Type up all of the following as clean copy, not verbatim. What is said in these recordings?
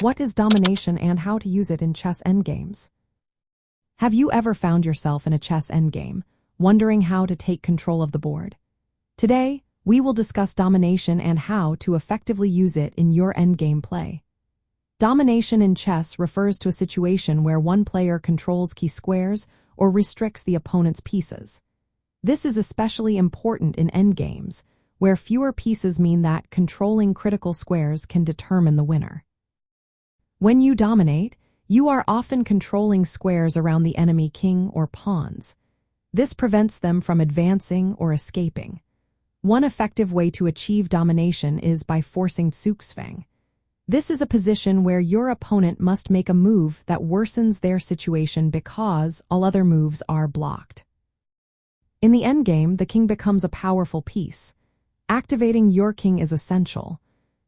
What is domination and how to use it in chess endgames? Have you ever found yourself in a chess endgame, wondering how to take control of the board? Today, we will discuss domination and how to effectively use it in your endgame play. Domination in chess refers to a situation where one player controls key squares or restricts the opponent's pieces. This is especially important in endgames, where fewer pieces mean that controlling critical squares can determine the winner. When you dominate, you are often controlling squares around the enemy king or pawns. This prevents them from advancing or escaping. One effective way to achieve domination is by forcing Zugzwang. This is a position where your opponent must make a move that worsens their situation because all other moves are blocked. In the endgame, the king becomes a powerful piece. Activating your king is essential.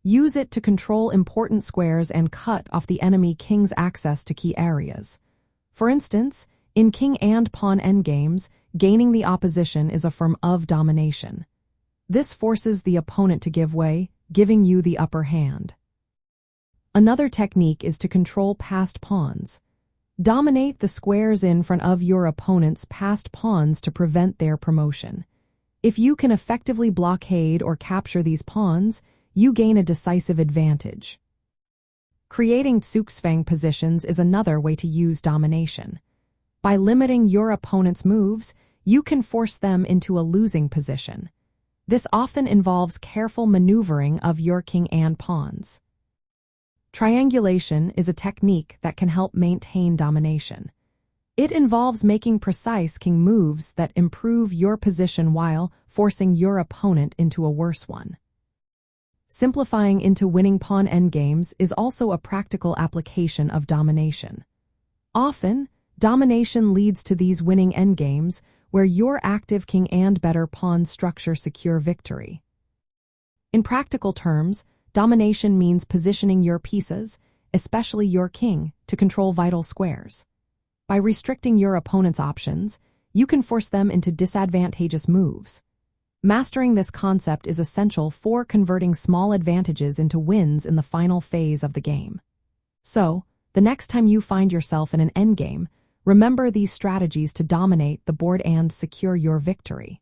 Use it to control important squares and cut off the enemy king's access to key areas. For instance, in king and pawn endgames, gaining the opposition is a form of domination. This forces the opponent to give way, giving you the upper hand. Another technique is to control passed pawns. Dominate the squares in front of your opponent's passed pawns to prevent their promotion. If you can effectively blockade or capture these pawns, you gain a decisive advantage. Creating Zugzwang positions is another way to use domination. By limiting your opponent's moves, you can force them into a losing position. This often involves careful maneuvering of your king and pawns. Triangulation is a technique that can help maintain domination. It involves making precise king moves that improve your position while forcing your opponent into a worse one. Simplifying into winning pawn endgames is also a practical application of domination. Often, domination leads to these winning endgames where your active king and better pawn structure secure victory. In practical terms, domination means positioning your pieces, especially your king, to control vital squares. By restricting your opponent's options, you can force them into disadvantageous moves. Mastering this concept is essential for converting small advantages into wins in the final phase of the game. So, the next time you find yourself in an endgame, remember these strategies to dominate the board and secure your victory.